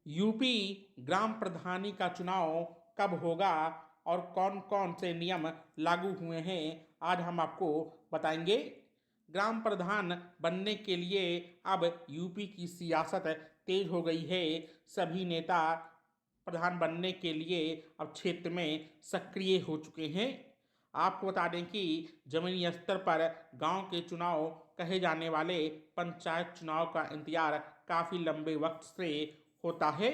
UP ग्राम प्रधानी का चुनाव कब होगा और कौन कौन से नियम लागू हुए हैं, आज हम आपको बताएंगे। ग्राम प्रधान बनने के लिए अब यूपी की सियासत तेज हो गई है। सभी नेता प्रधान बनने के लिए अब क्षेत्र में सक्रिय हो चुके हैं। आपको बता दें कि जमीनी स्तर पर गांव के चुनाव कहे जाने वाले पंचायत चुनाव का इंतजार काफ़ी लंबे वक्त से होता है।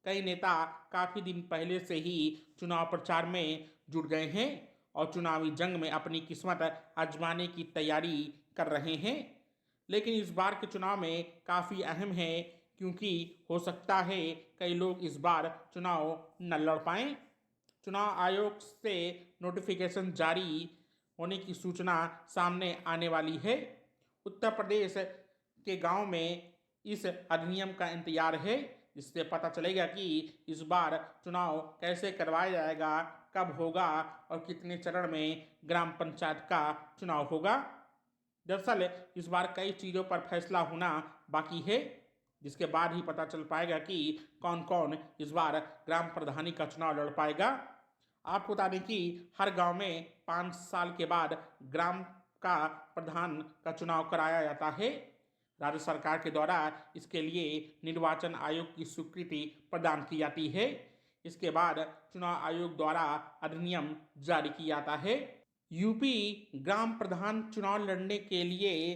कई नेता काफ़ी दिन पहले से ही चुनाव प्रचार में जुट गए हैं और चुनावी जंग में अपनी किस्मत आजमाने की तैयारी कर रहे हैं। लेकिन इस बार के चुनाव में काफ़ी अहम है, क्योंकि हो सकता है कई लोग इस बार चुनाव न लड़ पाएं। चुनाव आयोग से नोटिफिकेशन जारी होने की सूचना सामने आने वाली है। उत्तर प्रदेश के गांव में इस अधिनियम का इंतजार है, जिससे पता चलेगा कि इस बार चुनाव कैसे करवाया जाएगा, कब होगा और कितने चरण में ग्राम पंचायत का चुनाव होगा। दरअसल इस बार कई चीज़ों पर फैसला होना बाकी है, जिसके बाद ही पता चल पाएगा कि कौन कौन इस बार ग्राम प्रधानी का चुनाव लड़ पाएगा। आपको बता दें कि हर गांव में 5 साल के बाद ग्राम का प्रधान का चुनाव कराया जाता है। राज्य सरकार के द्वारा इसके लिए निर्वाचन आयोग की स्वीकृति प्रदान की जाती है। इसके बाद चुनाव आयोग द्वारा अधिनियम जारी किया जाता है। यूपी ग्राम प्रधान चुनाव लड़ने के लिए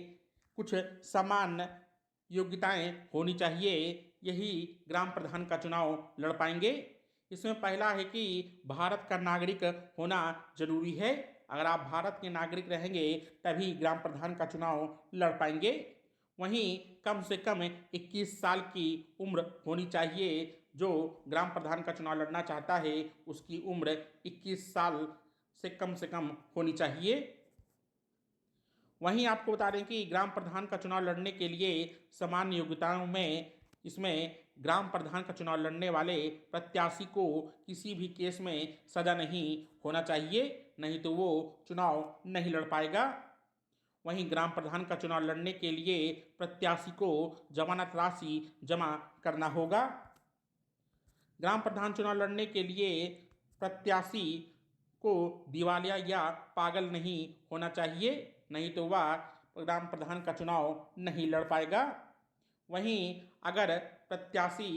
कुछ सामान्य योग्यताएं होनी चाहिए, यही ग्राम प्रधान का चुनाव लड़ पाएंगे। इसमें पहला है कि भारत का नागरिक होना जरूरी है। अगर आप भारत के नागरिक रहेंगे तभी ग्राम प्रधान का चुनाव लड़ पाएंगे। वहीं कम से कम 21 साल की उम्र होनी चाहिए। जो ग्राम प्रधान का चुनाव लड़ना चाहता है उसकी उम्र 21 साल से कम होनी चाहिए। वहीं आपको बता दें कि ग्राम प्रधान का चुनाव लड़ने के लिए सामान्य योग्यताओं में इसमें ग्राम प्रधान का चुनाव लड़ने वाले प्रत्याशी को किसी भी केस में सजा नहीं होना चाहिए, नहीं तो वो चुनाव नहीं लड़ पाएगा। वहीं ग्राम प्रधान का चुनाव लड़ने के लिए प्रत्याशी को जमानत राशि जमा करना होगा। ग्राम प्रधान चुनाव लड़ने के लिए प्रत्याशी को दिवालिया या पागल नहीं होना चाहिए, नहीं तो वह ग्राम प्रधान का चुनाव नहीं लड़ पाएगा। वहीं अगर प्रत्याशी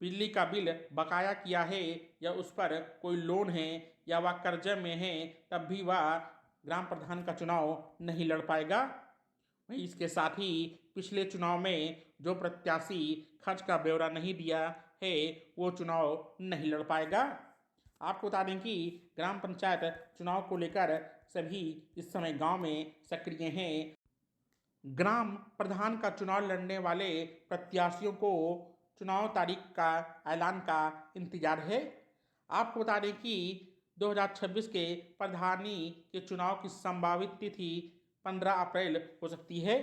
बिजली का बिल बकाया किया है या उस पर कोई लोन है या वह कर्जे में है, तब भी वह ग्राम प्रधान का चुनाव नहीं लड़ पाएगा। वहीं इसके साथ ही पिछले चुनाव में जो प्रत्याशी खर्च का ब्यौरा नहीं दिया है वो चुनाव नहीं लड़ पाएगा। आपको बता दें कि ग्राम पंचायत चुनाव को लेकर सभी इस समय गांव में सक्रिय हैं। ग्राम प्रधान का चुनाव लड़ने वाले प्रत्याशियों को चुनाव तारीख का ऐलान का इंतजार है। आपको बता दें कि 2026 के प्रधानी के चुनाव की संभावित तिथि 15 अप्रैल हो सकती है।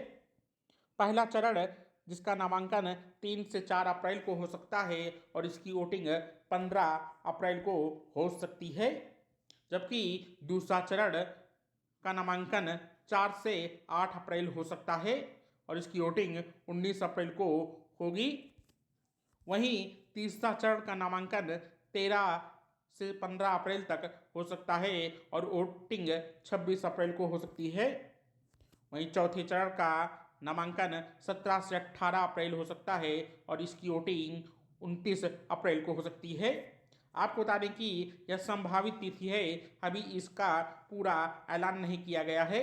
पहला चरण जिसका नामांकन 3 से 4 अप्रैल को हो सकता है और इसकी वोटिंग 15 अप्रैल को हो सकती है, जबकि दूसरा चरण का नामांकन 4 से 8 अप्रैल हो सकता है और इसकी वोटिंग 19 अप्रैल को होगी। वहीं तीसरा चरण का नामांकन 13 से 15 अप्रैल तक हो सकता है और वोटिंग 26 अप्रैल को हो सकती है। वहीं चौथे चरण का नामांकन 17 से 18 अप्रैल हो सकता है और इसकी वोटिंग 29 अप्रैल को हो सकती है। आपको बता दें कि यह संभावित तिथि है, अभी इसका पूरा ऐलान नहीं किया गया है।